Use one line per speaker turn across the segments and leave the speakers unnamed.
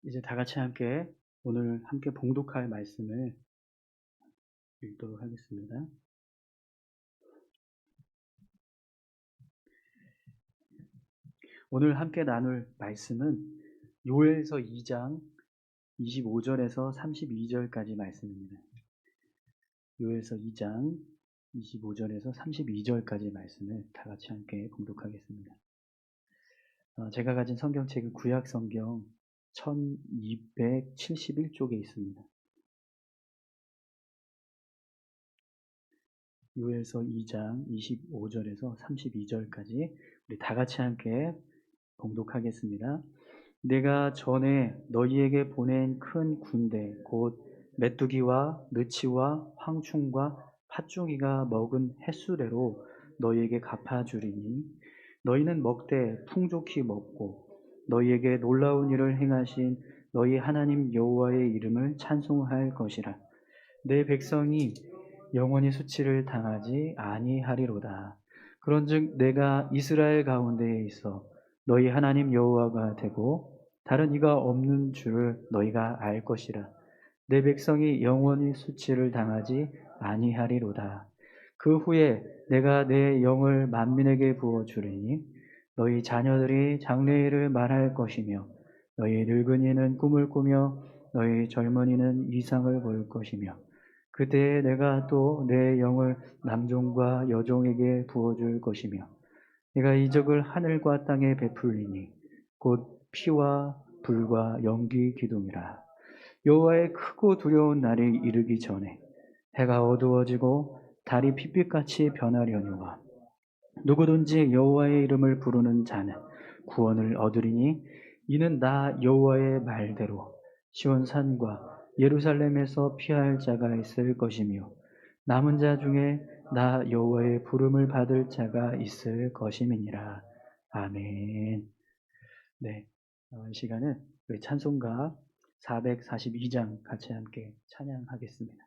이제 다 같이 함께 오늘 함께 봉독할 말씀을 읽도록 하겠습니다. 오늘 함께 나눌 말씀은 요엘서 2장 25절에서 32절까지 말씀입니다. 요엘서 2장 25절에서 32절까지 말씀을 다 같이 함께 봉독하겠습니다. 제가 가진 성경책은 구약 성경 1271쪽에 있습니다. 요엘서 2장 25절에서 32절까지 우리 다 같이 함께 봉독하겠습니다. 내가 전에 너희에게 보낸 큰 군대 곧 메뚜기와 느치와 황충과 팥종이가 먹은 횟수대로 너희에게 갚아주리니 너희는 먹되 풍족히 먹고 너희에게 놀라운 일을 행하신 너희 하나님 여호와의 이름을 찬송할 것이라. 내 백성이 영원히 수치를 당하지 아니하리로다. 그런즉 내가 이스라엘 가운데에 있어 너희 하나님 여호와가 되고 다른 이가 없는 줄을 너희가 알 것이라. 내 백성이 영원히 수치를 당하지 아니하리로다. 그 후에 내가 내 영을 만민에게 부어 주리니 너희 자녀들이 장래일을 말할 것이며 너희 늙은이는 꿈을 꾸며 너희 젊은이는 이상을 볼 것이며 그때에 내가 또 내 영을 남종과 여종에게 부어줄 것이며 내가 이적을 하늘과 땅에 베풀리니 곧 피와 불과 연기 기둥이라. 여호와의 크고 두려운 날이 이르기 전에 해가 어두워지고 달이 핏빛같이 변하려니와 누구든지 여호와의 이름을 부르는 자는 구원을 얻으리니 이는 나 여호와의 말대로 시온산과 예루살렘에서 피할 자가 있을 것이며 남은 자 중에 나 여호와의 부름을 받을 자가 있을 것임이니라. 아멘. 네, 이 시간은 우리 찬송가 442장 같이 함께 찬양하겠습니다.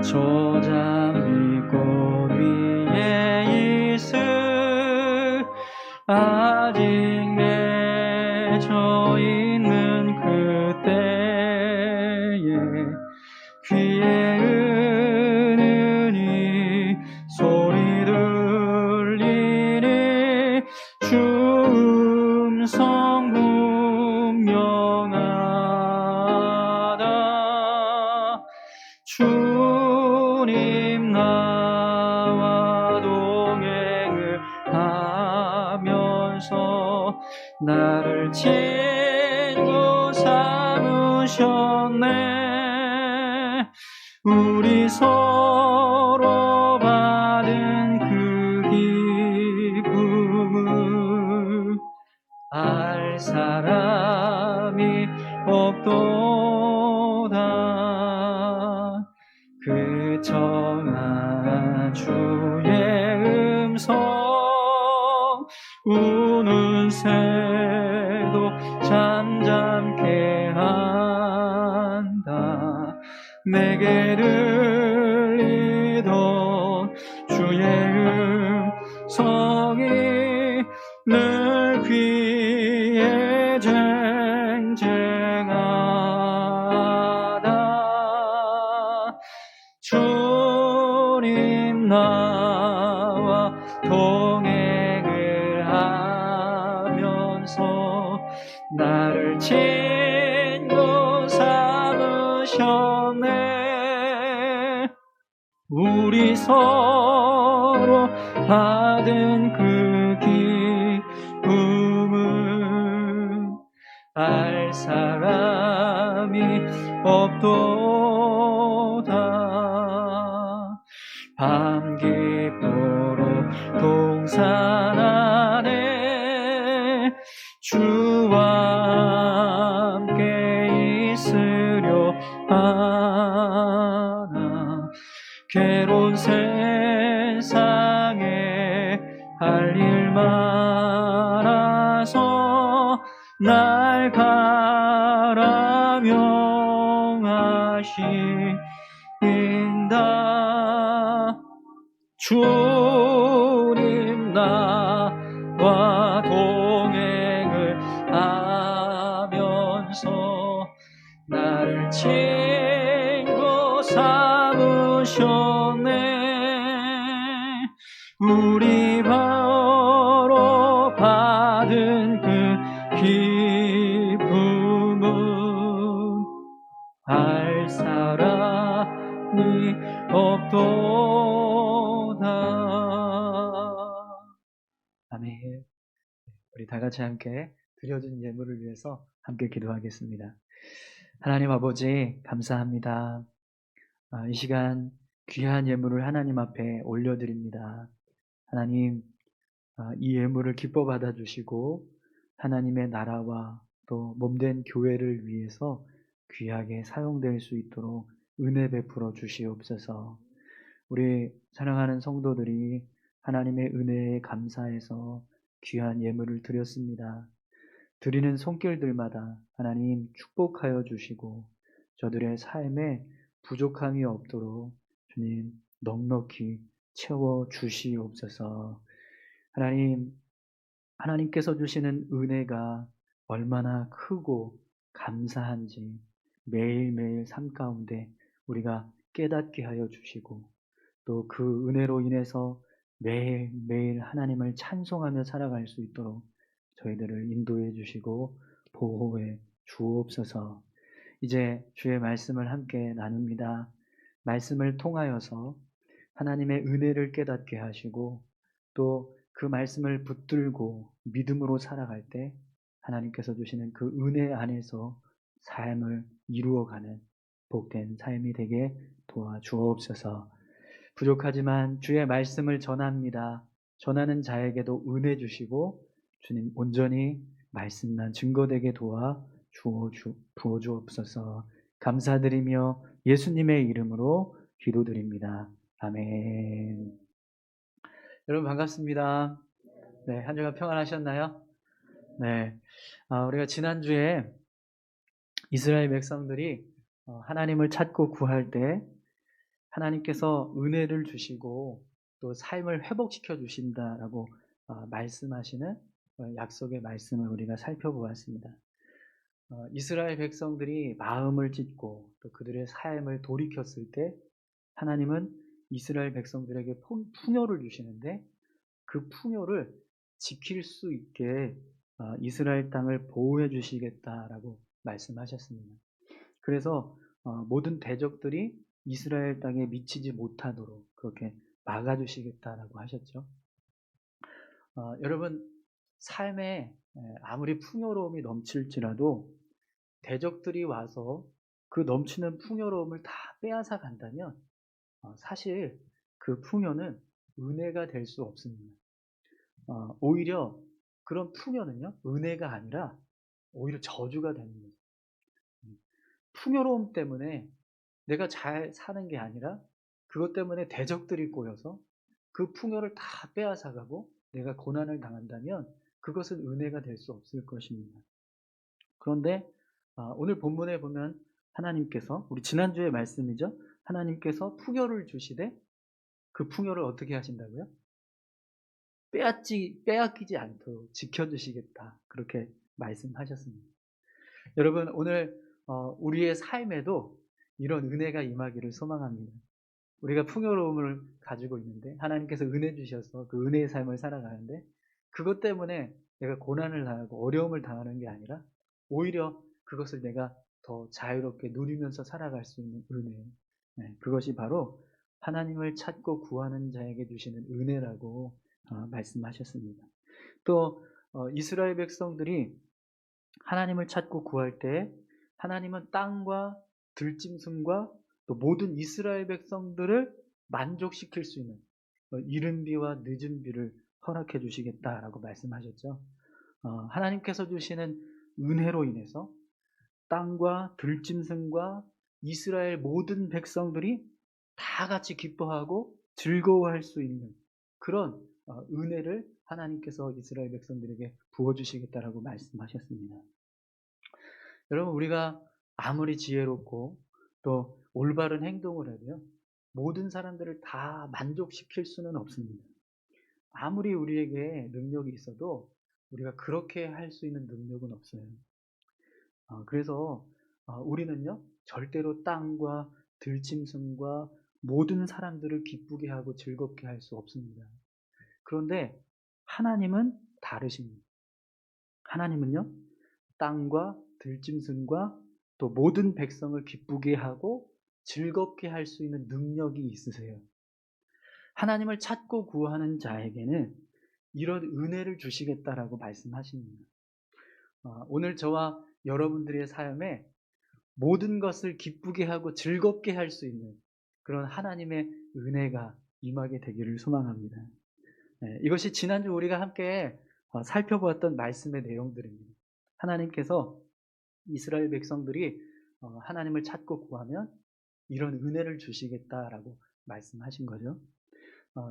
저 장미꽃 위에 있을 아직 맺혀 있는 그때에 귀에 은은히 소리 들리니 주 음성 분명하다. 주님 나와 동행을 하면서 나를 친구 삼으셨네. 우리 서로 받은 그 기쁨을 알 사람이 없도다. 그 청아 주의 음성 우는 새도 잠잠케 한다. 내게 들리던 주의 음성이 늘 귀에 쟁쟁하다. 주님 나와 동행을 하면서 나를 친구 삼으셨네. 우리 서로 받은 그 기쁨을 알 사람이 없도다. 밤 깊도록 동산 안에 주와 함께 있으려 하나. 괴로운 세상에 할 일 많아서 날 가라며 하신다. 주님 나와 동행을 하면서 나를 친구 삼으셨네. 우리 바로 받은 그 기쁨은 알 사람이 없도다. 아멘. 우리 다 같이 함께 드려진 예물을 위해서 함께 기도하겠습니다. 하나님 아버지, 감사합니다. 이 시간 귀한 예물을 하나님 앞에 올려드립니다. 하나님, 이 예물을 기뻐 받아주시고 하나님의 나라와 또 몸된 교회를 위해서 귀하게 사용될 수 있도록 은혜 베풀어 주시옵소서. 우리 사랑하는 성도들이 하나님의 은혜에 감사해서 귀한 예물을 드렸습니다. 드리는 손길들마다 하나님 축복하여 주시고 저들의 삶에 부족함이 없도록 주님 넉넉히 채워 주시옵소서. 하나님, 하나님께서 주시는 은혜가 얼마나 크고 감사한지 매일매일 삶 가운데 우리가 깨닫게 하여 주시고 또 그 은혜로 인해서 매일매일 하나님을 찬송하며 살아갈 수 있도록 저희들을 인도해 주시고 보호해 주옵소서. 이제 주의 말씀을 함께 나눕니다. 말씀을 통하여서 하나님의 은혜를 깨닫게 하시고 또 그 말씀을 붙들고 믿음으로 살아갈 때 하나님께서 주시는 그 은혜 안에서 삶을 이루어가는 복된 삶이 되게 도와주옵소서. 부족하지만 주의 말씀을 전합니다. 전하는 자에게도 은혜 주시고 주님 온전히 말씀만 증거되게 부어 주옵소서. 감사드리며 예수님의 이름으로 기도드립니다. 아멘. 여러분 반갑습니다. 네, 한 주간 평안하셨나요? 네. 우리가 지난주에 이스라엘 백성들이 하나님을 찾고 구할 때 하나님께서 은혜를 주시고 또 삶을 회복시켜 주신다라고 말씀하시는 약속의 말씀을 우리가 살펴보았습니다. 이스라엘 백성들이 마음을 찢고 또 그들의 삶을 돌이켰을 때 하나님은 이스라엘 백성들에게 풍요를 주시는데 그 풍요를 지킬 수 있게 이스라엘 땅을 보호해 주시겠다라고 말씀하셨습니다. 그래서 모든 대적들이 이스라엘 땅에 미치지 못하도록 그렇게 막아주시겠다라고 하셨죠. 여러분, 삶에 아무리 풍요로움이 넘칠지라도 대적들이 와서 그 넘치는 풍요로움을 다 빼앗아 간다면 사실 그 풍요는 은혜가 될 수 없습니다. 오히려 그런 풍요는요, 은혜가 아니라 오히려 저주가 되는 거죠. 풍요로움 때문에 내가 잘 사는 게 아니라 그것 때문에 대적들이 꼬여서 그 풍요를 다 빼앗아가고 내가 고난을 당한다면 그것은 은혜가 될 수 없을 것입니다. 그런데 오늘 본문에 보면 하나님께서, 우리 지난주의 말씀이죠, 하나님께서 풍요를 주시되 그 풍요를 어떻게 하신다고요? 빼앗기지 않도록 지켜주시겠다, 그렇게 말씀하셨습니다. 여러분, 오늘 우리의 삶에도 이런 은혜가 임하기를 소망합니다. 우리가 풍요로움을 가지고 있는데 하나님께서 은혜 주셔서 그 은혜의 삶을 살아가는데 그것 때문에 내가 고난을 당하고 어려움을 당하는 게 아니라 오히려 그것을 내가 더 자유롭게 누리면서 살아갈 수 있는 은혜, 그것이 바로 하나님을 찾고 구하는 자에게 주시는 은혜라고 말씀하셨습니다. 또 이스라엘 백성들이 하나님을 찾고 구할 때 하나님은 땅과 들짐승과 또 모든 이스라엘 백성들을 만족시킬 수 있는 이른 비와 늦은 비를 허락해 주시겠다라고 말씀하셨죠. 하나님께서 주시는 은혜로 인해서 땅과 들짐승과 이스라엘 모든 백성들이 다 같이 기뻐하고 즐거워할 수 있는 그런 은혜를 하나님께서 이스라엘 백성들에게 부어주시겠다라고 말씀하셨습니다. 여러분, 우리가 아무리 지혜롭고 또 올바른 행동을 해도요, 모든 사람들을 다 만족시킬 수는 없습니다. 아무리 우리에게 능력이 있어도 우리가 그렇게 할 수 있는 능력은 없어요. 그래서 우리는요, 절대로 땅과 들짐승과 모든 사람들을 기쁘게 하고 즐겁게 할 수 없습니다. 그런데 하나님은 다르십니다. 하나님은요, 땅과 들짐승과 또 모든 백성을 기쁘게 하고 즐겁게 할 수 있는 능력이 있으세요. 하나님을 찾고 구하는 자에게는 이런 은혜를 주시겠다라고 말씀하십니다. 오늘 저와 여러분들의 삶에 모든 것을 기쁘게 하고 즐겁게 할 수 있는 그런 하나님의 은혜가 임하게 되기를 소망합니다. 이것이 지난주 우리가 함께 살펴보았던 말씀의 내용들입니다. 하나님께서 이스라엘 백성들이 하나님을 찾고 구하면 이런 은혜를 주시겠다라고 말씀하신 거죠.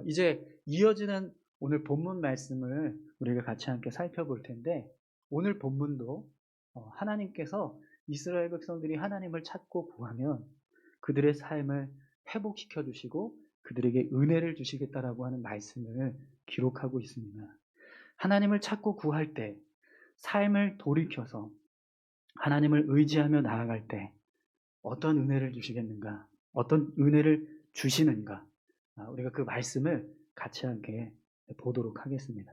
이제 이어지는 오늘 본문 말씀을 우리가 같이 함께 살펴볼 텐데, 오늘 본문도 하나님께서 이스라엘 백성들이 하나님을 찾고 구하면 그들의 삶을 회복시켜 주시고 그들에게 은혜를 주시겠다라고 하는 말씀을 기록하고 있습니다. 하나님을 찾고 구할 때, 삶을 돌이켜서 하나님을 의지하며 나아갈 때 어떤 은혜를 주시겠는가, 어떤 은혜를 주시는가, 우리가 그 말씀을 같이 함께 보도록 하겠습니다.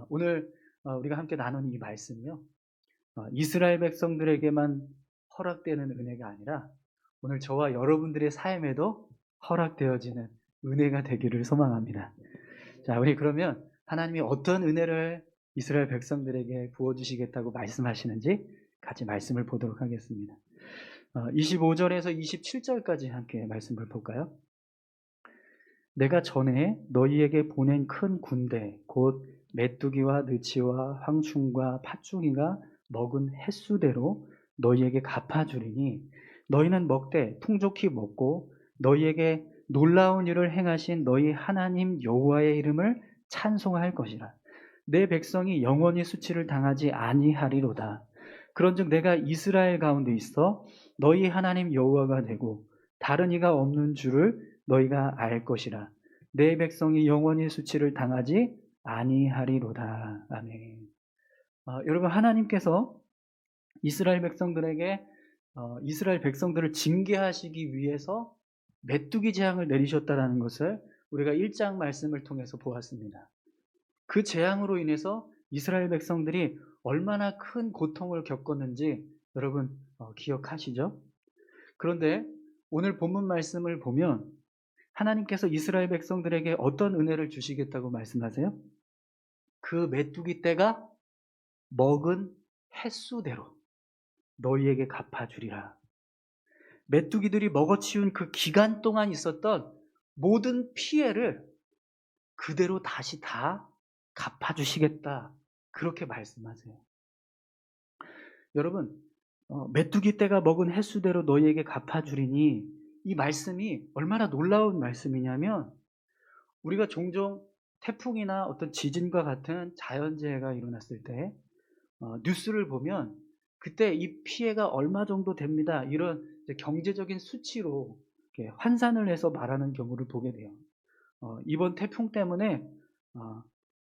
오늘 우리가 함께 나눈 이 말씀이요, 이스라엘 백성들에게만 허락되는 은혜가 아니라 오늘 저와 여러분들의 삶에도 허락되어지는 은혜가 되기를 소망합니다. 자, 우리 그러면 하나님이 어떤 은혜를 이스라엘 백성들에게 부어주시겠다고 말씀하시는지 같이 말씀을 보도록 하겠습니다. 25절에서 27절까지 함께 말씀을 볼까요? 내가 전에 너희에게 보낸 큰 군대 곧 메뚜기와 느치와 황충과 팥죽이가 먹은 횟수대로 너희에게 갚아주리니 너희는 먹되 풍족히 먹고 너희에게 놀라운 일을 행하신 너희 하나님 여호와의 이름을 찬송할 것이라. 내 백성이 영원히 수치를 당하지 아니하리로다. 그런즉 내가 이스라엘 가운데 있어 너희 하나님 여호와가 되고 다른 이가 없는 줄을 너희가 알 것이라. 내 백성이 영원히 수치를 당하지 아니하리로다. 아멘. 여러분, 하나님께서 이스라엘 백성들에게 이스라엘 백성들을 징계하시기 위해서 메뚜기 재앙을 내리셨다는 것을 우리가 1장 말씀을 통해서 보았습니다. 그 재앙으로 인해서 이스라엘 백성들이 얼마나 큰 고통을 겪었는지 여러분 기억하시죠? 그런데 오늘 본문 말씀을 보면 하나님께서 이스라엘 백성들에게 어떤 은혜를 주시겠다고 말씀하세요? 그 메뚜기 떼가 먹은 횟수대로 너희에게 갚아주리라. 메뚜기들이 먹어치운 그 기간 동안 있었던 모든 피해를 그대로 다시 다 갚아주시겠다. 그렇게 말씀하세요. 여러분, 메뚜기 떼가 먹은 횟수대로 너희에게 갚아주리니 이 말씀이 얼마나 놀라운 말씀이냐면 우리가 종종 태풍이나 어떤 지진과 같은 자연재해가 일어났을 때 뉴스를 보면 그때 이 피해가 얼마 정도 됩니다. 이런 경제적인 수치로 이렇게 환산을 해서 말하는 경우를 보게 돼요. 이번 태풍 때문에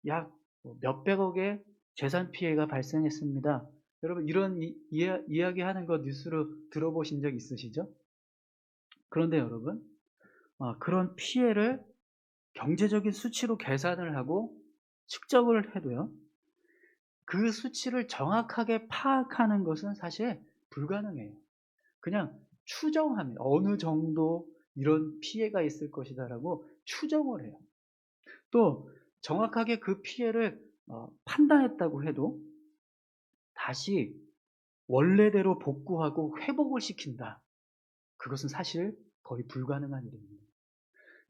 약 몇백억의 재산 피해가 발생했습니다. 여러분 이런 이야기하는 거 뉴스로 들어보신 적 있으시죠? 그런데 여러분 그런 피해를 경제적인 수치로 계산을 하고 측정을 해도요, 그 수치를 정확하게 파악하는 것은 사실 불가능해요. 그냥 추정합니다. 어느 정도 이런 피해가 있을 것이다라고 추정을 해요. 또 정확하게 그 피해를 판단했다고 해도 다시 원래대로 복구하고 회복을 시킨다. 그것은 사실 거의 불가능한 일입니다.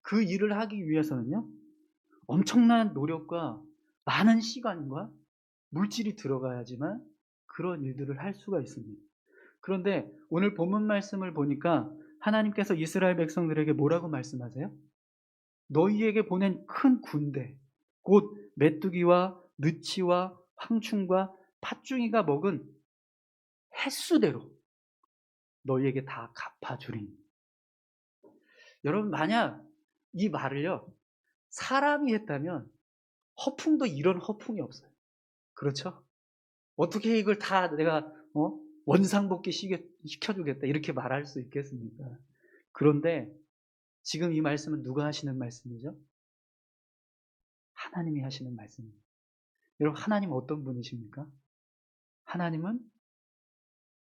그 일을 하기 위해서는요, 엄청난 노력과 많은 시간과 물질이 들어가야지만 그런 일들을 할 수가 있습니다. 그런데 오늘 본문 말씀을 보니까 하나님께서 이스라엘 백성들에게 뭐라고 말씀하세요? 너희에게 보낸 큰 군대, 곧 메뚜기와 느치와 황충과 팥중이가 먹은 횟수대로 너희에게 다 갚아주리니. 여러분, 만약 이 말을요, 사람이 했다면 허풍도 이런 허풍이 없어요. 그렇죠? 어떻게 이걸 다 내가 원상복귀 시켜주겠다 이렇게 말할 수 있겠습니까? 그런데 지금 이 말씀은 누가 하시는 말씀이죠? 하나님이 하시는 말씀입니다. 여러분, 하나님은 어떤 분이십니까? 하나님은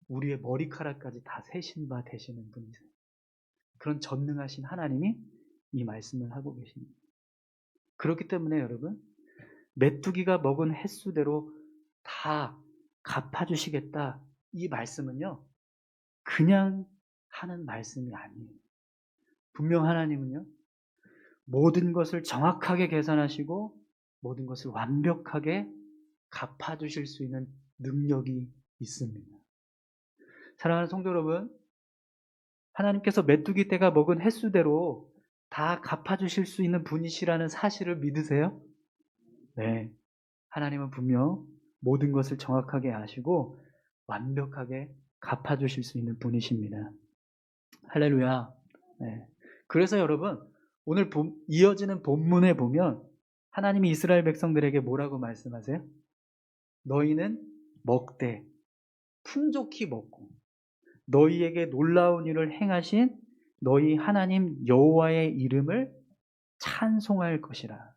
우리의 머리카락까지 다 세신 바 되시는 분이세요. 그런 전능하신 하나님이 이 말씀을 하고 계십니다. 그렇기 때문에 여러분, 메뚜기가 먹은 횟수대로 다 갚아주시겠다, 이 말씀은요, 그냥 하는 말씀이 아니에요. 분명 하나님은요, 모든 것을 정확하게 계산하시고 모든 것을 완벽하게 갚아주실 수 있는 능력이 있습니다. 사랑하는 성도 여러분, 하나님께서 메뚜기 떼가 먹은 횟수대로 다 갚아주실 수 있는 분이시라는 사실을 믿으세요? 네. 하나님은 분명 모든 것을 정확하게 아시고 완벽하게 갚아주실 수 있는 분이십니다. 할렐루야. 네. 그래서 여러분, 오늘 이어지는 본문에 보면 하나님이 이스라엘 백성들에게 뭐라고 말씀하세요? 너희는 먹되 풍족히 먹고 너희에게 놀라운 일을 행하신 너희 하나님 여호와의 이름을 찬송할 것이라.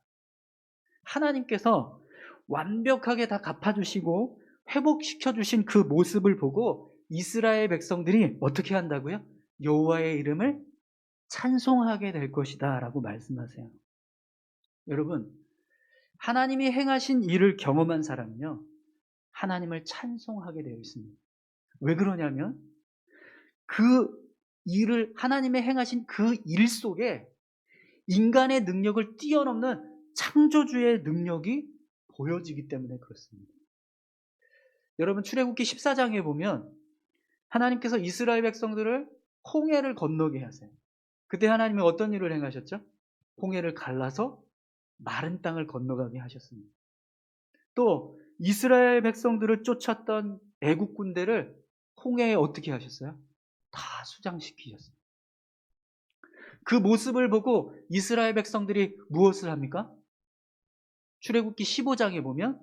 하나님께서 완벽하게 다 갚아주시고 회복시켜주신 그 모습을 보고 이스라엘 백성들이 어떻게 한다고요? 여호와의 이름을 찬송하게 될 것이다 라고 말씀하세요. 여러분, 하나님이 행하신 일을 경험한 사람은요, 하나님을 찬송하게 되어 있습니다. 왜 그러냐면 그 일을, 하나님의 행하신 그 일 속에 인간의 능력을 뛰어넘는 창조주의 능력이 보여지기 때문에 그렇습니다. 여러분, 출애굽기 14장에 보면 하나님께서 이스라엘 백성들을 홍해를 건너게 하세요. 그때 하나님이 어떤 일을 행하셨죠? 홍해를 갈라서 마른 땅을 건너가게 하셨습니다. 또 이스라엘 백성들을 쫓았던 애국 군대를 홍해에 어떻게 하셨어요? 다 수장시키셨어요. 그 모습을 보고 이스라엘 백성들이 무엇을 합니까? 출애굽기 15장에 보면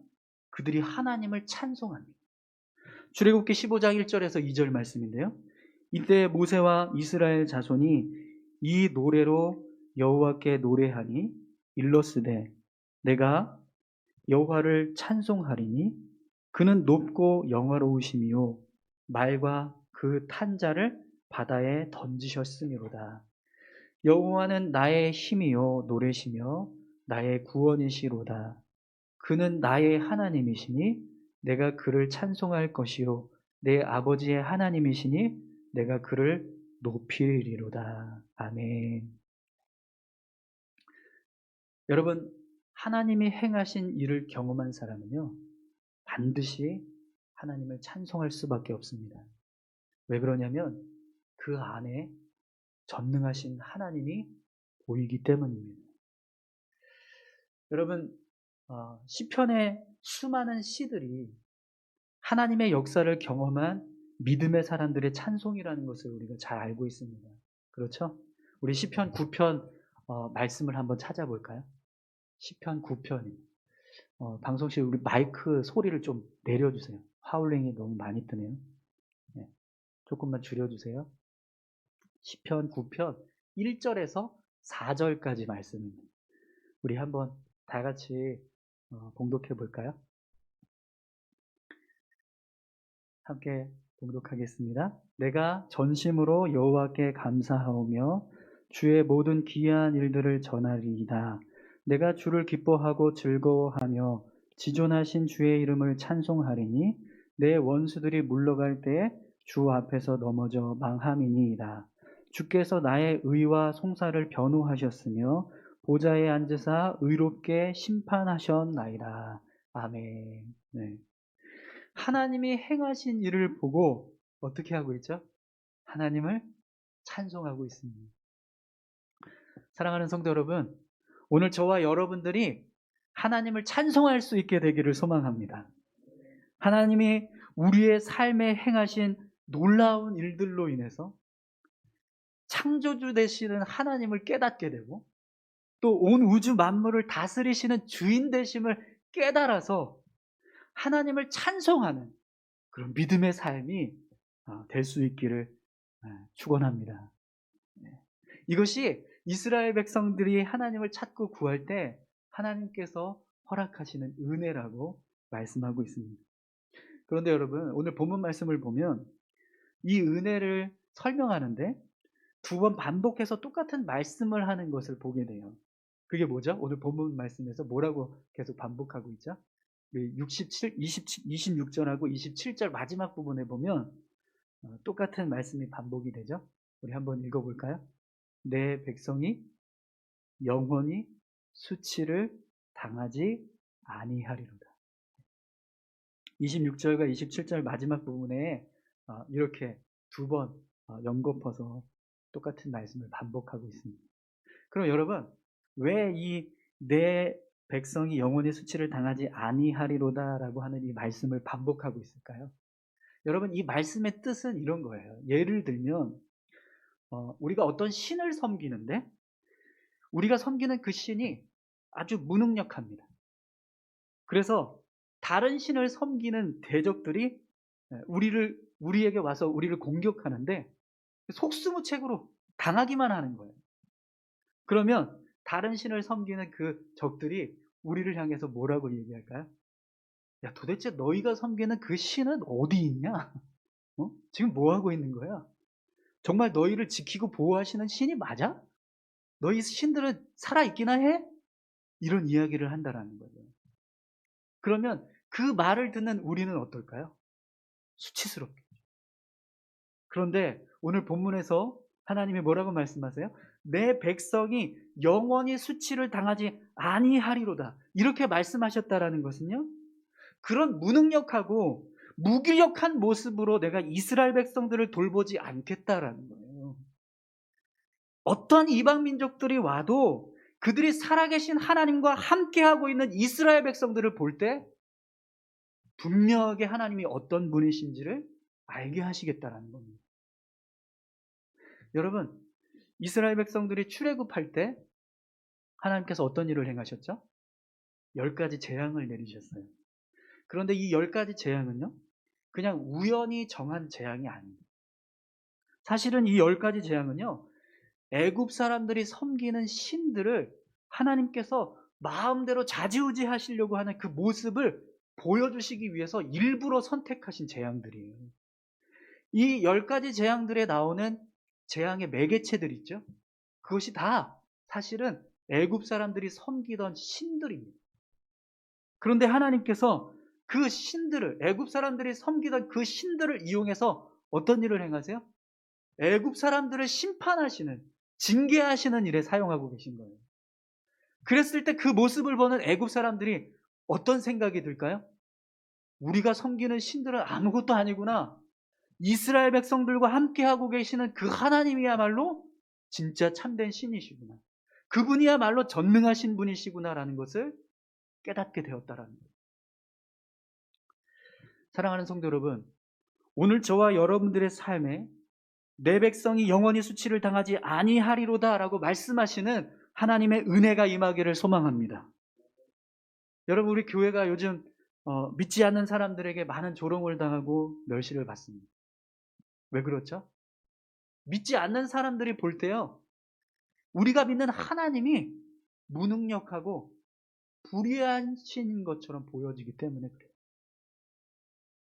그들이 하나님을 찬송합니다. 출애굽기 15장 1절에서 2절 말씀인데요. 이때 모세와 이스라엘 자손이 이 노래로 여호와께 노래하니 일러스되 내가 여호와를 찬송하리니 그는 높고 영화로우심이요 말과 그 탄자를 바다에 던지셨음이로다. 여호와는 나의 힘이요 노래시며 나의 구원이시로다. 그는 나의 하나님이시니 내가 그를 찬송할 것이요 내 아버지의 하나님이시니 내가 그를 높이리로다. 아멘. 여러분, 하나님이 행하신 일을 경험한 사람은요, 반드시 하나님을 찬송할 수밖에 없습니다. 왜 그러냐면 그 안에 전능하신 하나님이 보이기 때문입니다. 여러분, 시편의 수많은 시들이 하나님의 역사를 경험한 믿음의 사람들의 찬송이라는 것을 우리가 잘 알고 있습니다. 그렇죠? 우리 시편 9편 말씀을 한번 찾아볼까요? 시편 9편입니다. 방송실 우리 마이크 소리를 좀 내려주세요. 하울링이 너무 많이 뜨네요. 네, 조금만 줄여주세요. 시편 9편 1절에서 4절까지 말씀입니다. 우리 한번 다 같이 봉독해 볼까요? 함께 봉독하겠습니다. 내가 전심으로 여호와께 감사하오며 주의 모든 기이한 일들을 전하리이다. 내가 주를 기뻐하고 즐거워하며 지존하신 주의 이름을 찬송하리니 내 원수들이 물러갈 때에 주 앞에서 넘어져 망함이니이다. 주께서 나의 의와 송사를 변호하셨으며 보좌에 앉으사 의롭게 심판하셨나이다. 아멘. 네. 하나님이 행하신 일을 보고 어떻게 하고 있죠? 하나님을 찬송하고 있습니다. 사랑하는 성도 여러분, 오늘 저와 여러분들이 하나님을 찬송할 수 있게 되기를 소망합니다. 하나님이 우리의 삶에 행하신 놀라운 일들로 인해서 창조주 되시는 하나님을 깨닫게 되고 또 온 우주 만물을 다스리시는 주인 되심을 깨달아서 하나님을 찬송하는 그런 믿음의 삶이 될 수 있기를 축원합니다. 이것이 이스라엘 백성들이 하나님을 찾고 구할 때 하나님께서 허락하시는 은혜라고 말씀하고 있습니다. 그런데 여러분, 오늘 본문 말씀을 보면 이 은혜를 설명하는데 두 번 반복해서 똑같은 말씀을 하는 것을 보게 돼요. 그게 뭐죠? 오늘 본문 말씀에서 뭐라고 계속 반복하고 있죠? 26절하고 27절 마지막 부분에 보면 똑같은 말씀이 반복이 되죠? 우리 한번 읽어볼까요? 내 백성이 영원히 수치를 당하지 아니하리로다. 26절과 27절 마지막 부분에 이렇게 두 번 연거퍼서 똑같은 말씀을 반복하고 있습니다. 그럼 여러분, 왜 이 내 백성이 영원히 수치를 당하지 아니하리로다라고 하는 이 말씀을 반복하고 있을까요? 여러분, 이 말씀의 뜻은 이런 거예요. 예를 들면 우리가 어떤 신을 섬기는데 우리가 섬기는 그 신이 아주 무능력합니다. 그래서 다른 신을 섬기는 대적들이 우리에게 와서 우리를 공격하는데 속수무책으로 당하기만 하는 거예요. 그러면 다른 신을 섬기는 그 적들이 우리를 향해서 뭐라고 얘기할까요? 야, 도대체 너희가 섬기는 그 신은 어디 있냐? 지금 뭐 하고 있는 거야? 정말 너희를 지키고 보호하시는 신이 맞아? 너희 신들은 살아있기나 해? 이런 이야기를 한다라는 거죠. 그러면 그 말을 듣는 우리는 어떨까요? 수치스럽겠죠. 그런데 오늘 본문에서 하나님이 뭐라고 말씀하세요? 내 백성이 영원히 수치를 당하지 아니하리로다. 이렇게 말씀하셨다라는 것은요, 그런 무능력하고 무기력한 모습으로 내가 이스라엘 백성들을 돌보지 않겠다라는 거예요. 어떤 이방 민족들이 와도 그들이 살아계신 하나님과 함께하고 있는 이스라엘 백성들을 볼 때 분명하게 하나님이 어떤 분이신지를 알게 하시겠다라는 겁니다. 여러분, 이스라엘 백성들이 출애굽할 때 하나님께서 어떤 일을 행하셨죠? 10가지 재앙을 내리셨어요. 그런데 이 10가지 재앙은요, 그냥 우연히 정한 재앙이 아닙니다. 사실은 이 10가지 재앙은요, 애굽 사람들이 섬기는 신들을 하나님께서 마음대로 좌지우지 하시려고 하는 그 모습을 보여주시기 위해서 일부러 선택하신 재앙들이에요. 이 10가지 재앙들에 나오는 재앙의 매개체들 있죠? 그것이 다 사실은 애굽 사람들이 섬기던 신들입니다. 그런데 하나님께서 그 신들을, 애굽 사람들이 섬기던 그 신들을 이용해서 어떤 일을 행하세요? 애굽 사람들을 심판하시는, 징계하시는 일에 사용하고 계신 거예요. 그랬을 때 그 모습을 보는 애굽 사람들이 어떤 생각이 들까요? 우리가 섬기는 신들은 아무것도 아니구나. 이스라엘 백성들과 함께하고 계시는 그 하나님이야말로 진짜 참된 신이시구나. 그분이야말로 전능하신 분이시구나라는 것을 깨닫게 되었다라는 거예요. 사랑하는 성도 여러분, 오늘 저와 여러분들의 삶에 내 백성이 영원히 수치를 당하지 아니하리로다라고 말씀하시는 하나님의 은혜가 임하기를 소망합니다. 여러분, 우리 교회가 요즘 믿지 않는 사람들에게 많은 조롱을 당하고 멸시를 받습니다. 왜 그렇죠? 믿지 않는 사람들이 볼 때요, 우리가 믿는 하나님이 무능력하고 불의하신 것처럼 보여지기 때문에 그래요.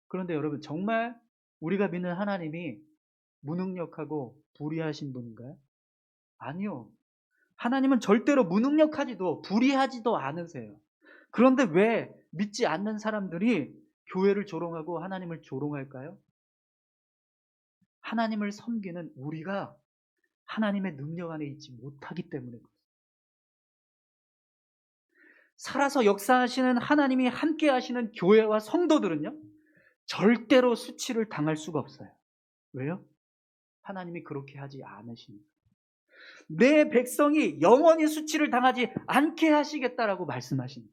그런데 여러분, 정말 우리가 믿는 하나님이 무능력하고 불의하신 분인가요? 아니요. 하나님은 절대로 무능력하지도 불의하지도 않으세요. 그런데 왜 믿지 않는 사람들이 교회를 조롱하고 하나님을 조롱할까요? 하나님을 섬기는 우리가 하나님의 능력 안에 있지 못하기 때문에 그렇습니다. 살아서 역사하시는 하나님이 함께 하시는 교회와 성도들은요, 절대로 수치를 당할 수가 없어요. 왜요? 하나님이 그렇게 하지 않으십니다. 내 백성이 영원히 수치를 당하지 않게 하시겠다라고 말씀하십니다.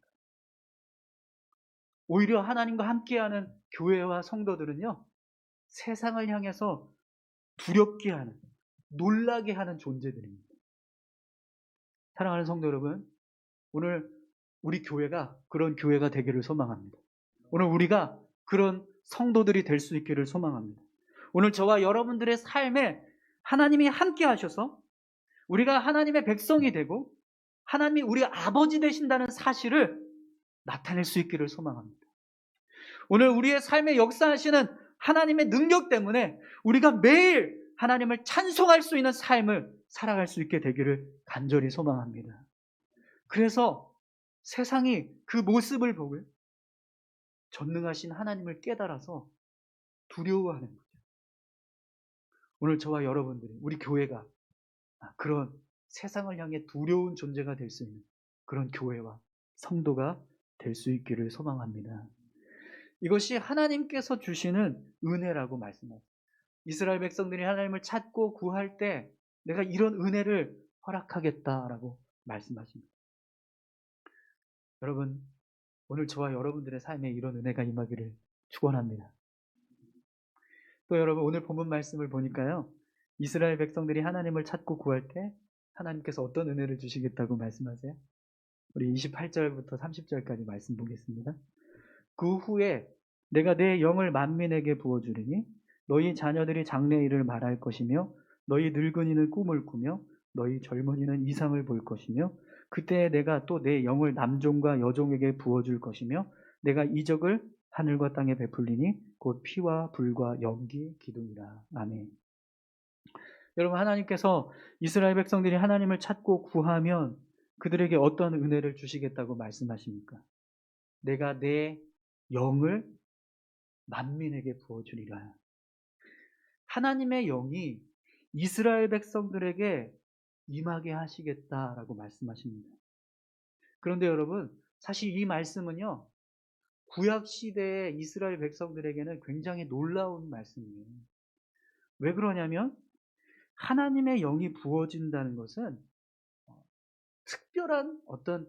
오히려 하나님과 함께하는 교회와 성도들은요, 세상을 향해서 두렵게 하는, 놀라게 하는 존재들입니다. 사랑하는 성도 여러분, 오늘 우리 교회가 그런 교회가 되기를 소망합니다. 오늘 우리가 그런 성도들이 될 수 있기를 소망합니다. 오늘 저와 여러분들의 삶에 하나님이 함께 하셔서 우리가 하나님의 백성이 되고 하나님이 우리 아버지 되신다는 사실을 나타낼 수 있기를 소망합니다. 오늘 우리의 삶에 역사하시는 하나님의 능력 때문에 우리가 매일 하나님을 찬송할 수 있는 삶을 살아갈 수 있게 되기를 간절히 소망합니다. 그래서 세상이 그 모습을 보고 전능하신 하나님을 깨달아서 두려워하는 거죠. 오늘 저와 여러분들이, 우리 교회가 그런 세상을 향해 두려운 존재가 될 수 있는 그런 교회와 성도가 될 수 있기를 소망합니다. 이것이 하나님께서 주시는 은혜라고 말씀합니다. 이스라엘 백성들이 하나님을 찾고 구할 때 내가 이런 은혜를 허락하겠다라고 말씀하십니다. 여러분, 오늘 저와 여러분들의 삶에 이런 은혜가 임하기를 축원합니다. 또 여러분, 오늘 본문 말씀을 보니까요, 이스라엘 백성들이 하나님을 찾고 구할 때 하나님께서 어떤 은혜를 주시겠다고 말씀하세요? 우리 28절부터 30절까지 말씀 보겠습니다. 그 후에 내가 내 영을 만민에게 부어주리니 너희 자녀들이 장래일을 말할 것이며 너희 늙은이는 꿈을 꾸며 너희 젊은이는 이상을 볼 것이며 그때 내가 또 내 영을 남종과 여종에게 부어줄 것이며 내가 이적을 하늘과 땅에 베풀리니 곧 피와 불과 연기 기둥이라. 아멘. 여러분, 하나님께서 이스라엘 백성들이 하나님을 찾고 구하면 그들에게 어떤 은혜를 주시겠다고 말씀하십니까? 내가 내 영을 만민에게 부어주리라. 하나님의 영이 이스라엘 백성들에게 임하게 하시겠다라고 말씀하십니다. 그런데 여러분, 사실 이 말씀은요, 구약 시대의 이스라엘 백성들에게는 굉장히 놀라운 말씀이에요. 왜 그러냐면 하나님의 영이 부어진다는 것은 특별한 어떤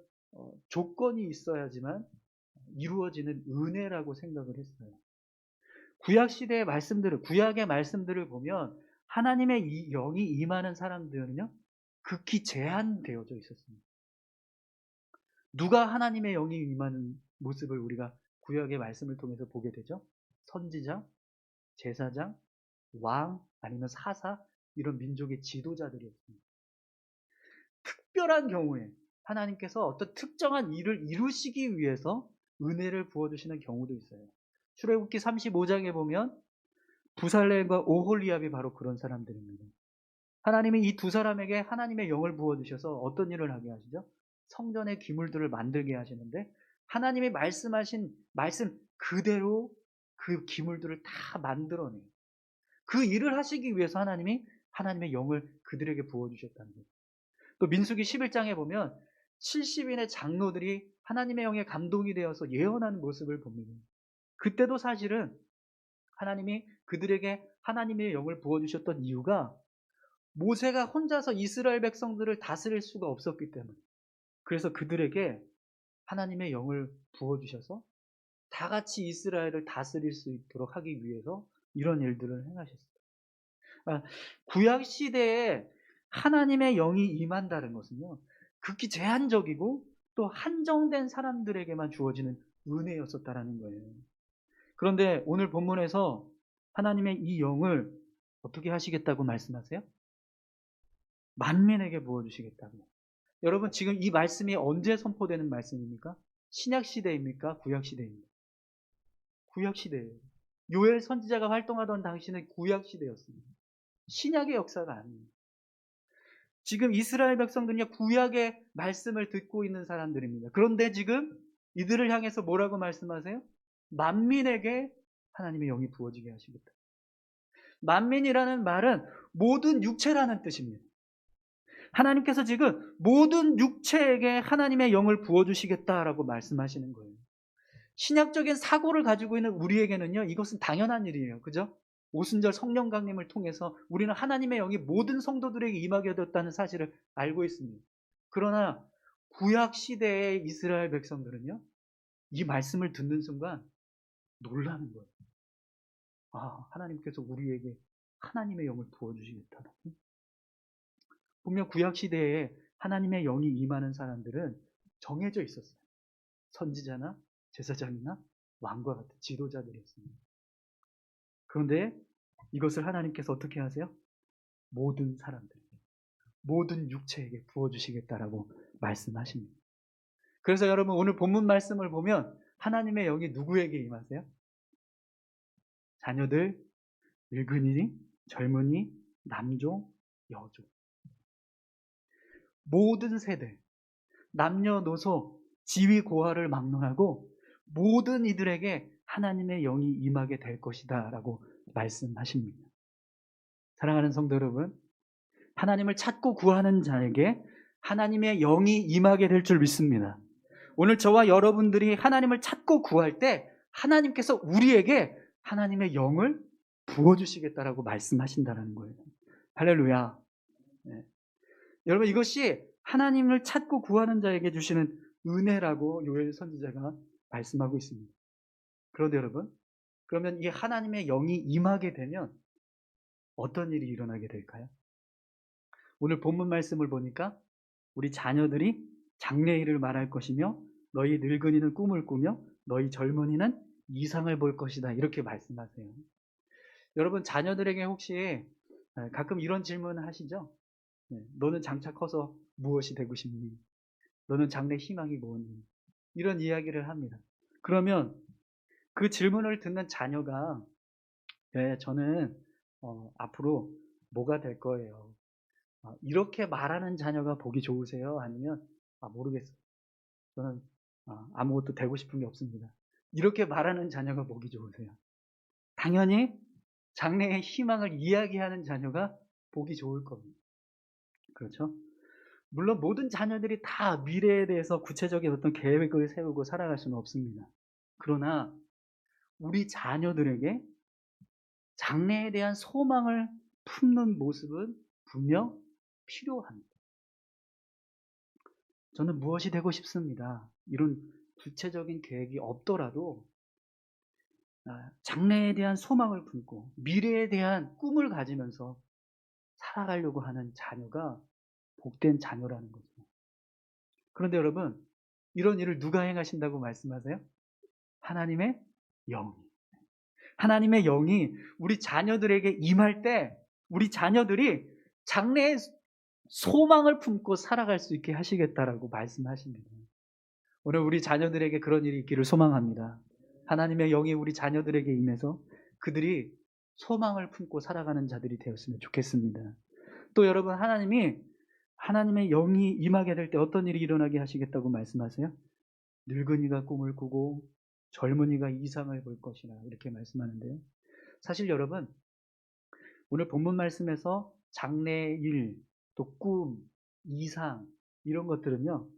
조건이 있어야지만 이루어지는 은혜라고 생각을 했어요. 구약 시대의 말씀들을, 구약의 말씀들을 보면 하나님의 이 영이 임하는 사람들은요, 극히 제한되어져 있었습니다. 누가 하나님의 영이 임하는 모습을 우리가 구약의 말씀을 통해서 보게 되죠? 선지자, 제사장, 왕, 아니면 사사, 이런 민족의 지도자들이었습니다. 특별한 경우에 하나님께서 어떤 특정한 일을 이루시기 위해서 은혜를 부어주시는 경우도 있어요. 출애굽기 35장에 보면 부살렘과 오홀리압이 바로 그런 사람들입니다. 하나님이 이 두 사람에게 하나님의 영을 부어주셔서 어떤 일을 하게 하시죠? 성전의 기물들을 만들게 하시는데 하나님이 말씀하신 말씀 그대로 그 기물들을 다 만들어내요. 그 일을 하시기 위해서 하나님이 하나님의 영을 그들에게 부어주셨다는 거예요. 또 민수기 11장에 보면 70인의 장로들이 하나님의 영에 감동이 되어서 예언하는 모습을 봅니다. 그때도 사실은 하나님이 그들에게 하나님의 영을 부어주셨던 이유가 모세가 혼자서 이스라엘 백성들을 다스릴 수가 없었기 때문에, 그래서 그들에게 하나님의 영을 부어주셔서 다 같이 이스라엘을 다스릴 수 있도록 하기 위해서 이런 일들을 행하셨어요. 구약 시대에 하나님의 영이 임한다는 것은요, 극히 제한적이고 또 한정된 사람들에게만 주어지는 은혜였었다라는 거예요. 그런데 오늘 본문에서 하나님의 이 영을 어떻게 하시겠다고 말씀하세요? 만민에게 부어주시겠다고. 여러분, 지금 이 말씀이 언제 선포되는 말씀입니까? 신약 시대입니까? 구약 시대입니까? 구약 시대예요. 요엘 선지자가 활동하던 당시는 구약 시대였습니다. 신약의 역사가 아닙니다. 지금 이스라엘 백성들은요, 구약의 말씀을 듣고 있는 사람들입니다. 그런데 지금 이들을 향해서 뭐라고 말씀하세요? 만민에게 하나님의 영이 부어지게 하시겠다. 만민이라는 말은 모든 육체라는 뜻입니다. 하나님께서 지금 모든 육체에게 하나님의 영을 부어주시겠다라고 말씀하시는 거예요. 신약적인 사고를 가지고 있는 우리에게는요, 이것은 당연한 일이에요. 그죠? 오순절 성령 강림을 통해서 우리는 하나님의 영이 모든 성도들에게 임하게 되었다는 사실을 알고 있습니다. 그러나 구약 시대의 이스라엘 백성들은요, 이 말씀을 듣는 순간 놀라는 거예요. 하나님께서 우리에게 하나님의 영을 부어주시겠다고. 분명 구약시대에 하나님의 영이 임하는 사람들은 정해져 있었어요. 선지자나 제사장이나 왕과 같은 지도자들이었습니다. 그런데 이것을 하나님께서 어떻게 하세요? 모든 사람들에게, 모든 육체에게 부어주시겠다라고 말씀하십니다. 그래서 여러분, 오늘 본문 말씀을 보면 하나님의 영이 누구에게 임하세요? 자녀들, 늙은이, 젊은이, 남종, 여종, 모든 세대, 남녀노소, 지위고하를 막론하고 모든 이들에게 하나님의 영이 임하게 될 것이다 라고 말씀하십니다. 사랑하는 성도 여러분, 하나님을 찾고 구하는 자에게 하나님의 영이 임하게 될 줄 믿습니다. 오늘 저와 여러분들이 하나님을 찾고 구할 때 하나님께서 우리에게 하나님의 영을 부어주시겠다라고 말씀하신다는 거예요. 할렐루야. 네. 여러분, 이것이 하나님을 찾고 구하는 자에게 주시는 은혜라고 요엘 선지자가 말씀하고 있습니다. 그런데 여러분, 그러면 이 하나님의 영이 임하게 되면 어떤 일이 일어나게 될까요? 오늘 본문 말씀을 보니까 우리 자녀들이 장래일을 말할 것이며 너희 늙은이는 꿈을 꾸며 너희 젊은이는 이상을 볼 것이다, 이렇게 말씀하세요. 여러분, 자녀들에게 혹시 가끔 이런 질문을 하시죠? 너는 장차 커서 무엇이 되고 싶니? 너는 장래 희망이 뭐니? 이런 이야기를 합니다. 그러면 그 질문을 듣는 자녀가 저는 앞으로 뭐가 될 거예요, 이렇게 말하는 자녀가 보기 좋으세요? 아니면 모르겠어요, 저는 아무것도 되고 싶은 게 없습니다, 이렇게 말하는 자녀가 보기 좋으세요? 당연히 장래의 희망을 이야기하는 자녀가 보기 좋을 겁니다. 그렇죠? 물론 모든 자녀들이 다 미래에 대해서 구체적인 어떤 계획을 세우고 살아갈 수는 없습니다. 그러나 우리 자녀들에게 장래에 대한 소망을 품는 모습은 분명 필요합니다. 저는 무엇이 되고 싶습니다, 이런 구체적인 계획이 없더라도 장래에 대한 소망을 품고 미래에 대한 꿈을 가지면서 살아가려고 하는 자녀가 복된 자녀라는 거죠. 그런데 여러분, 이런 일을 누가 행하신다고 말씀하세요? 하나님의 영이. 하나님의 영이 우리 자녀들에게 임할 때 우리 자녀들이 장래의 소망을 품고 살아갈 수 있게 하시겠다라고 말씀하십니다. 오늘 우리 자녀들에게 그런 일이 있기를 소망합니다. 하나님의 영이 우리 자녀들에게 임해서 그들이 소망을 품고 살아가는 자들이 되었으면 좋겠습니다. 또 여러분, 하나님의 영이 임하게 될 때 어떤 일이 일어나게 하시겠다고 말씀하세요? 늙은이가 꿈을 꾸고 젊은이가 이상을 볼 것이라, 이렇게 말씀하는데요. 사실 여러분, 오늘 본문 말씀에서 장래일, 또 꿈, 이상, 이런 것들은요,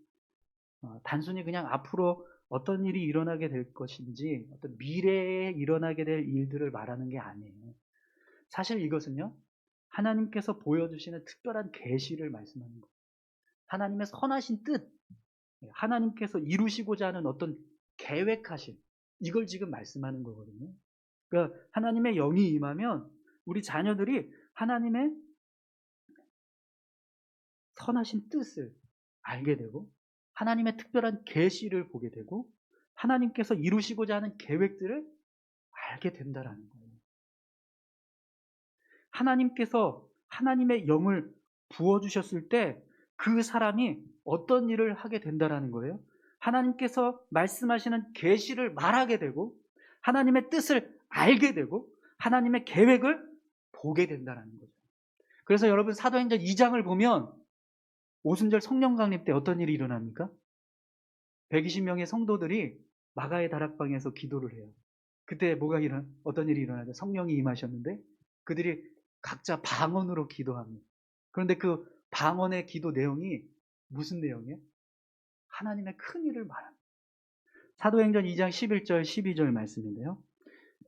단순히 그냥 앞으로 어떤 일이 일어나게 될 것인지 어떤 미래에 일어나게 될 일들을 말하는 게 아니에요. 사실 이것은요, 하나님께서 보여주시는 특별한 계시를 말씀하는 거예요. 하나님의 선하신 뜻, 하나님께서 이루시고자 하는 어떤 계획하신, 이걸 지금 말씀하는 거거든요. 그러니까 하나님의 영이 임하면 우리 자녀들이 하나님의 선하신 뜻을 알게 되고 하나님의 특별한 계시를 보게 되고 하나님께서 이루시고자 하는 계획들을 알게 된다라는 거예요. 하나님께서 하나님의 영을 부어주셨을 때 그 사람이 어떤 일을 하게 된다라는 거예요. 하나님께서 말씀하시는 계시를 말하게 되고 하나님의 뜻을 알게 되고 하나님의 계획을 보게 된다라는 거죠. 그래서 여러분, 사도행전 2장을 보면 오순절 성령 강림 때 어떤 일이 일어납니까? 120명의 성도들이 마가의 다락방에서 기도를 해요. 그때 어떤 일이 일어나죠? 성령이 임하셨는데 그들이 각자 방언으로 기도합니다. 그런데 그 방언의 기도 내용이 무슨 내용이에요? 하나님의 큰 일을 말합니다. 사도행전 2장 11절 12절 말씀인데요.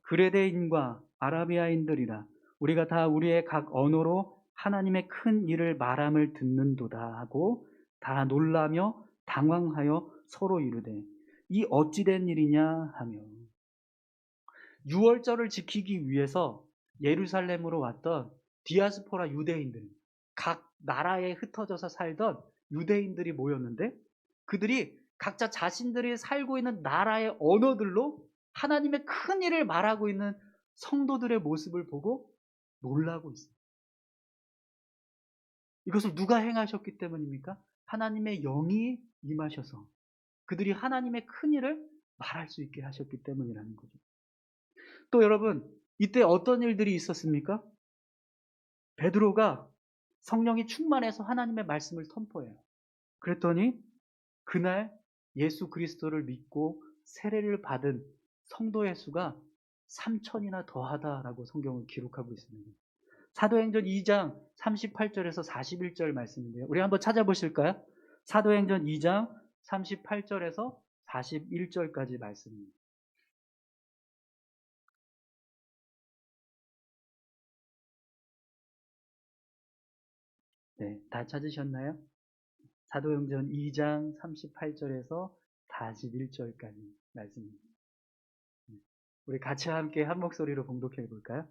그레데인과 아라비아인들이라 우리가 다 우리의 각 언어로 하나님의 큰 일을 말함을 듣는도다 하고 다 놀라며 당황하여 서로 이르되 이 어찌된 일이냐 하며. 유월절을 지키기 위해서 예루살렘으로 왔던 디아스포라 유대인들, 각 나라에 흩어져서 살던 유대인들이 모였는데, 그들이 각자 자신들이 살고 있는 나라의 언어들로 하나님의 큰 일을 말하고 있는 성도들의 모습을 보고 놀라고 있어요. 이것을 누가 행하셨기 때문입니까? 하나님의 영이 임하셔서 그들이 하나님의 큰 일을 말할 수 있게 하셨기 때문이라는 거죠. 또 여러분, 이때 어떤 일들이 있었습니까? 베드로가 성령이 충만해서 하나님의 말씀을 선포해요. 그랬더니 그날 예수 그리스도를 믿고 세례를 받은 성도의 수가 3천이나 더하다라고 성경은 기록하고 있습니다. 사도행전 2장 38절에서 41절 말씀인데요. 우리 한번 찾아보실까요? 사도행전 2장 38절에서 41절까지 말씀입니다. 네, 다 찾으셨나요? 사도행전 2장 38절에서 41절까지 말씀입니다. 우리 같이 함께 한 목소리로 봉독해 볼까요?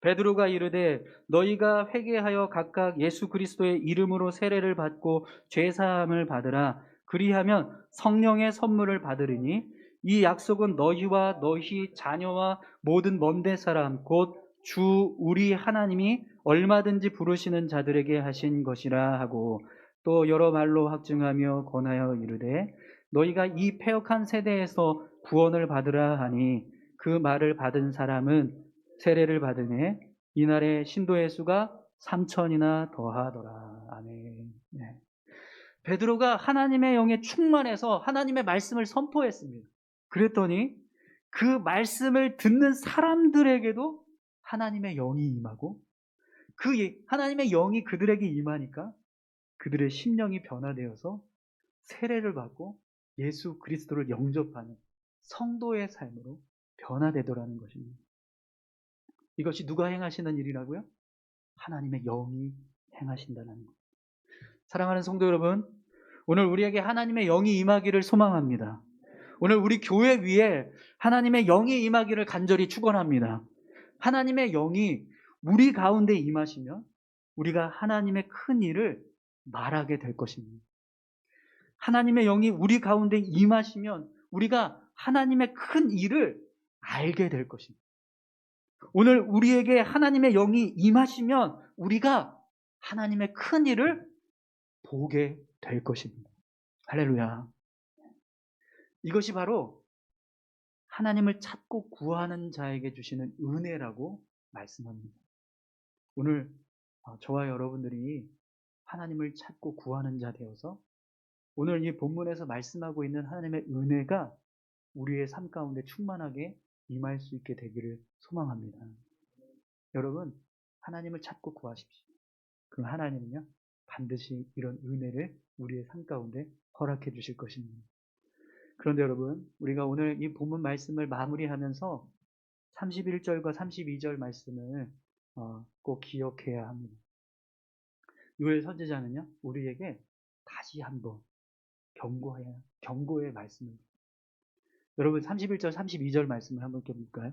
베드로가 이르되 너희가 회개하여 각각 예수 그리스도의 이름으로 세례를 받고 죄 사함을 받으라. 그리하면 성령의 선물을 받으리니 이 약속은 너희와 너희 자녀와 모든 먼데 사람 곧 주 우리 하나님이 얼마든지 부르시는 자들에게 하신 것이라 하고, 또 여러 말로 확증하며 권하여 이르되 너희가 이 패역한 세대에서 구원을 받으라 하니, 그 말을 받은 사람은 세례를 받으매 이날에 신도의 수가 3천이나 더하더라. 아멘. 네. 베드로가 하나님의 영에 충만해서 하나님의 말씀을 선포했습니다. 그랬더니 그 말씀을 듣는 사람들에게도 하나님의 영이 임하고, 그 하나님의 영이 그들에게 임하니까 그들의 심령이 변화되어서 세례를 받고 예수 그리스도를 영접하는 성도의 삶으로 변화되더라는 것입니다. 이것이 누가 행하시는 일이라고요? 하나님의 영이 행하신다는 것. 사랑하는 성도 여러분, 오늘 우리에게 하나님의 영이 임하기를 소망합니다. 오늘 우리 교회 위에 하나님의 영이 임하기를 간절히 축원합니다. 하나님의 영이 우리 가운데 임하시면 우리가 하나님의 큰 일을 말하게 될 것입니다. 하나님의 영이 우리 가운데 임하시면 우리가 하나님의 큰 일을 알게 될 것입니다. 오늘 우리에게 하나님의 영이 임하시면 우리가 하나님의 큰 일을 보게 될 것입니다. 할렐루야. 이것이 바로 하나님을 찾고 구하는 자에게 주시는 은혜라고 말씀합니다. 오늘 저와 여러분들이 하나님을 찾고 구하는 자 되어서 오늘 이 본문에서 말씀하고 있는 하나님의 은혜가 우리의 삶 가운데 충만하게 임할 수 있게 되기를 소망합니다. 여러분, 하나님을 찾고 구하십시오. 그럼 하나님은요, 반드시 이런 은혜를 우리의 삶 가운데 허락해 주실 것입니다. 그런데 여러분, 우리가 오늘 이 본문 말씀을 마무리하면서 31절과 32절 말씀을 꼭 기억해야 합니다. 요엘 선지자는요, 우리에게 다시 한번 경고의 말씀을, 여러분 31절 32절 말씀을 한번 볼까요?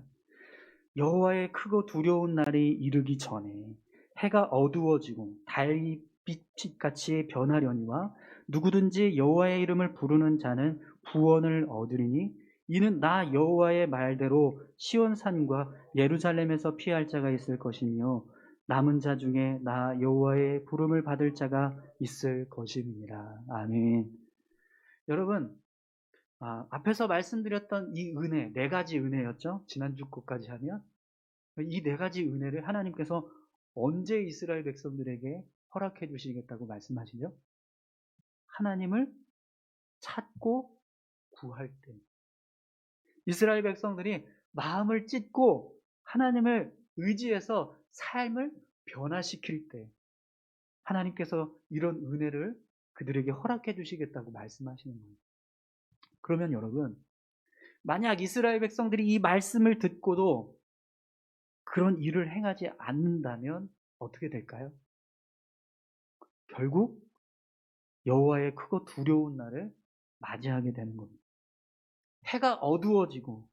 여호와의 크고 두려운 날이 이르기 전에 해가 어두워지고 달이 빛같이 변하려니와 누구든지 여호와의 이름을 부르는 자는 구원을 얻으리니 이는 나 여호와의 말대로 시온산과 예루살렘에서 피할 자가 있을 것이며 남은 자 중에 나 여호와의 부름을 받을 자가 있을 것임이니라. 아멘. 여러분, 앞에서 말씀드렸던 이 은혜, 네 가지 은혜였죠. 지난주 것까지 하면 이 네 가지 은혜를 하나님께서 언제 이스라엘 백성들에게 허락해 주시겠다고 말씀하시죠? 하나님을 찾고 구할 때. 이스라엘 백성들이 마음을 찢고 하나님을 의지해서 삶을 변화시킬 때 하나님께서 이런 은혜를 그들에게 허락해 주시겠다고 말씀하시는 거예요. 그러면 여러분, 만약 이스라엘 백성들이 이 말씀을 듣고도 그런 일을 행하지 않는다면 어떻게 될까요? 결국 여호와의 크고 두려운 날을 맞이하게 되는 겁니다. 해가 어두워지고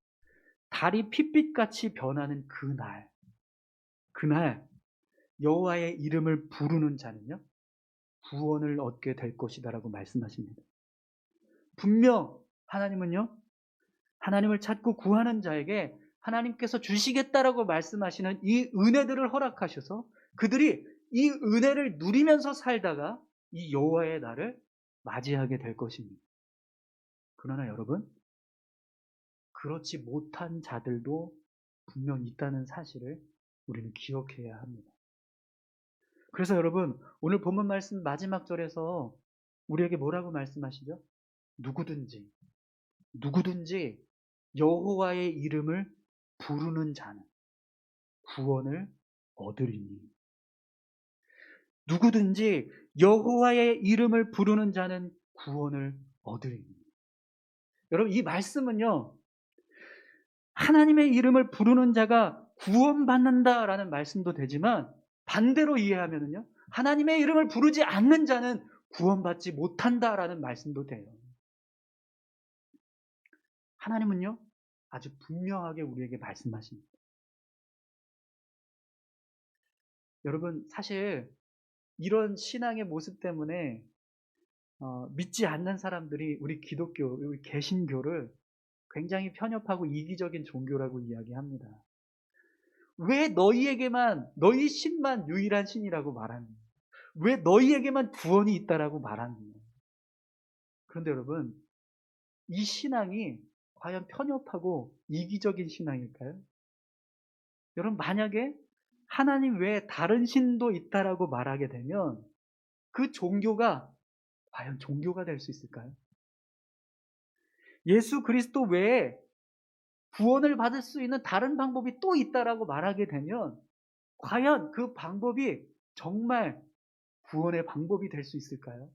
달이 핏빛같이 변하는 그날 여호와의 이름을 부르는 자는요 구원을 얻게 될 것이다라고 말씀하십니다. 분명 하나님은요 하나님을 찾고 구하는 자에게 하나님께서 주시겠다라고 말씀하시는 이 은혜들을 허락하셔서 그들이 이 은혜를 누리면서 살다가 이 여호와의 날을 맞이하게 될 것입니다. 그러나 여러분, 그렇지 못한 자들도 분명 있다는 사실을 우리는 기억해야 합니다. 그래서 여러분, 오늘 본문 말씀 마지막 절에서 우리에게 뭐라고 말씀하시죠? 누구든지 여호와의 이름을 부르는 자는 구원을 얻으리니. 누구든지 여호와의 이름을 부르는 자는 구원을 얻으리니. 여러분, 이 말씀은요 하나님의 이름을 부르는 자가 구원받는다라는 말씀도 되지만 반대로 이해하면요 하나님의 이름을 부르지 않는 자는 구원받지 못한다라는 말씀도 돼요. 하나님은요 아주 분명하게 우리에게 말씀하십니다. 여러분, 사실 이런 신앙의 모습 때문에 믿지 않는 사람들이 우리 기독교, 우리 개신교를 굉장히 편협하고 이기적인 종교라고 이야기합니다. 왜 너희 신만 유일한 신이라고 말하느냐? 왜 너희에게만 구원이 있다라고 말하느냐? 그런데 여러분, 이 신앙이 과연 편협하고 이기적인 신앙일까요? 여러분, 만약에 하나님 외에 다른 신도 있다라고 말하게 되면 그 종교가 과연 종교가 될 수 있을까요? 예수 그리스도 외에 구원을 받을 수 있는 다른 방법이 또 있다라고 말하게 되면 과연 그 방법이 정말 구원의 방법이 될 수 있을까요?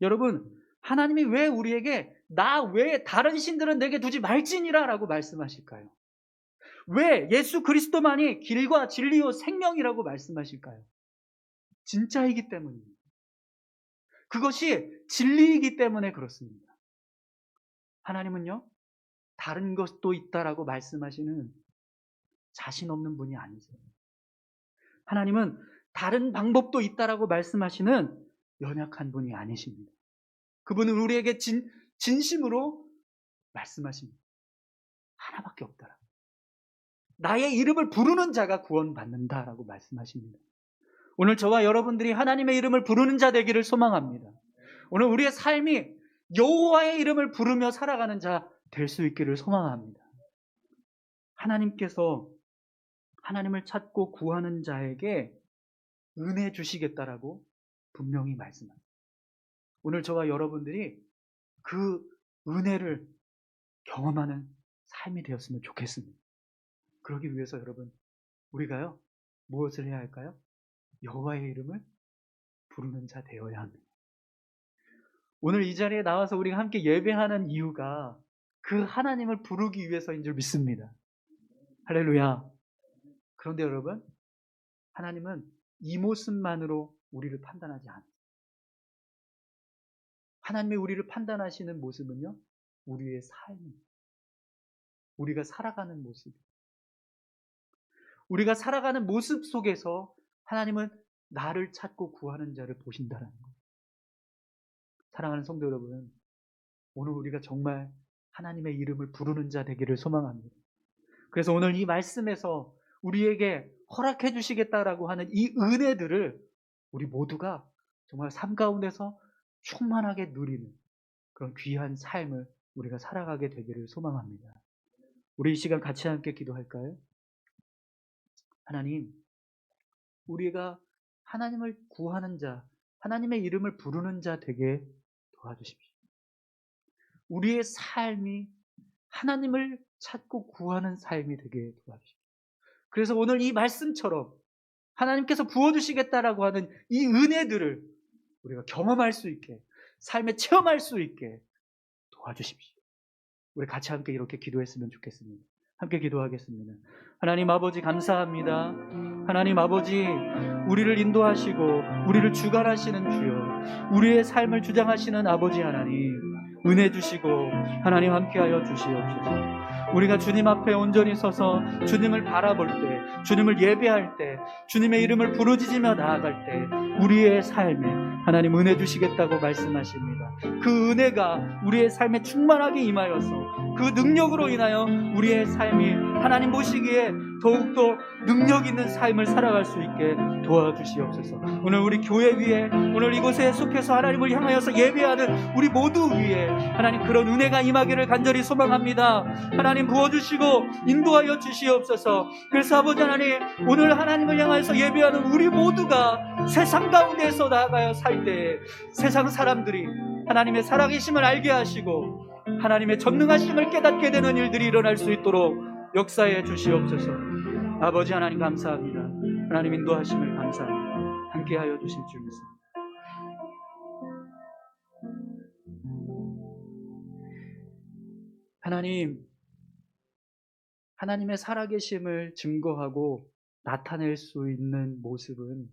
여러분, 하나님이 왜 우리에게 나 외에 다른 신들은 내게 두지 말지니라 라고 말씀하실까요? 왜 예수 그리스도만이 길과 진리요 생명이라고 말씀하실까요? 진짜이기 때문입니다. 그것이 진리이기 때문에 그렇습니다. 하나님은요 다른 것도 있다라고 말씀하시는 자신 없는 분이 아니세요. 하나님은 다른 방법도 있다라고 말씀하시는 연약한 분이 아니십니다. 그분은 우리에게 진심으로 말씀하십니다. 하나밖에 없다라. 나의 이름을 부르는 자가 구원받는다라고 말씀하십니다. 오늘 저와 여러분들이 하나님의 이름을 부르는 자 되기를 소망합니다. 오늘 우리의 삶이 여호와의 이름을 부르며 살아가는 자 될 수 있기를 소망합니다. 하나님께서 하나님을 찾고 구하는 자에게 은혜 주시겠다라고 분명히 말씀합니다. 오늘 저와 여러분들이 그 은혜를 경험하는 삶이 되었으면 좋겠습니다. 그러기 위해서 여러분, 우리가요 무엇을 해야 할까요? 여호와의 이름을 부르는 자 되어야 합니다. 오늘 이 자리에 나와서 우리가 함께 예배하는 이유가 그 하나님을 부르기 위해서인 줄 믿습니다. 할렐루야. 그런데 여러분, 하나님은 이 모습만으로 우리를 판단하지 않아요. 하나님이 우리를 판단하시는 모습은요 우리의 삶입니다. 우리가 살아가는 모습, 우리가 살아가는 모습 속에서 하나님은 나를 찾고 구하는 자를 보신다는 거예요. 사랑하는 성도 여러분, 오늘 우리가 정말 하나님의 이름을 부르는 자 되기를 소망합니다. 그래서 오늘 이 말씀에서 우리에게 허락해 주시겠다라고 하는 이 은혜들을 우리 모두가 정말 삶 가운데서 충만하게 누리는 그런 귀한 삶을 우리가 살아가게 되기를 소망합니다. 우리 이 시간 같이 함께 기도할까요? 하나님, 우리가 하나님을 구하는 자, 하나님의 이름을 부르는 자 되게 도와주십시오. 우리의 삶이 하나님을 찾고 구하는 삶이 되게 도와주십시오. 그래서 오늘 이 말씀처럼 하나님께서 부어주시겠다라고 하는 이 은혜들을 우리가 경험할 수 있게, 삶에 체험할 수 있게 도와주십시오. 우리 같이 함께 이렇게 기도했으면 좋겠습니다. 함께 기도하겠습니다. 하나님 아버지 감사합니다. 하나님 아버지, 우리를 인도하시고 우리를 주관하시는 주여, 우리의 삶을 주장하시는 아버지 하나님, 은혜 주시고 하나님 함께하여 주시옵소서. 우리가 주님 앞에 온전히 서서 주님을 바라볼 때, 주님을 예배할 때, 주님의 이름을 부르짖으며 나아갈 때 우리의 삶에 하나님 은혜 주시겠다고 말씀하십니다. 그 은혜가 우리의 삶에 충만하게 임하여서 그 능력으로 인하여 우리의 삶이 하나님 보시기에 더욱더 능력 있는 삶을 살아갈 수 있게 도와주시옵소서. 오늘 우리 교회 위에, 오늘 이곳에 속해서 하나님을 향하여서 예배하는 우리 모두 위에 하나님 그런 은혜가 임하기를 간절히 소망합니다. 하나님 부어주시고 인도하여 주시옵소서. 그래서 아버지 하나님, 오늘 하나님을 향하여서 예배하는 우리 모두가 세상 가운데서 나아가여 살 때 세상 사람들이 하나님의 살아계심을 알게 하시고 하나님의 전능하심을 깨닫게 되는 일들이 일어날 수 있도록 역사해 주시옵소서. 아버지 하나님 감사합니다. 하나님 인도하심을 감사합니다. 함께하여 주실 줄 믿습니다. 하나님의 살아계심을 증거하고 나타낼 수 있는 모습은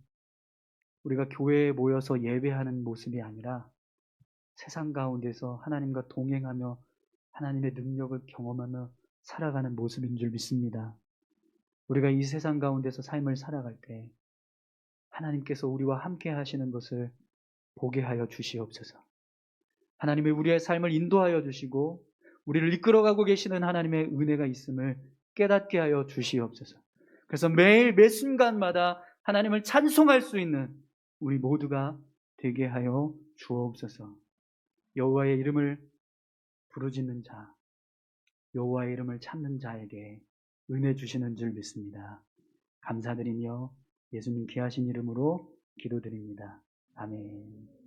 우리가 교회에 모여서 예배하는 모습이 아니라 세상 가운데서 하나님과 동행하며 하나님의 능력을 경험하며 살아가는 모습인 줄 믿습니다. 우리가 이 세상 가운데서 삶을 살아갈 때 하나님께서 우리와 함께 하시는 것을 보게 하여 주시옵소서. 하나님이 우리의 삶을 인도하여 주시고 우리를 이끌어가고 계시는 하나님의 은혜가 있음을 깨닫게 하여 주시옵소서. 그래서 매일 매 순간마다 하나님을 찬송할 수 있는 우리 모두가 되게 하여 주옵소서. 여호와의 이름을 부르짖는 자, 여호와의 이름을 찾는 자에게 은혜 주시는 줄 믿습니다. 감사드리며 예수님 귀하신 이름으로 기도드립니다. 아멘.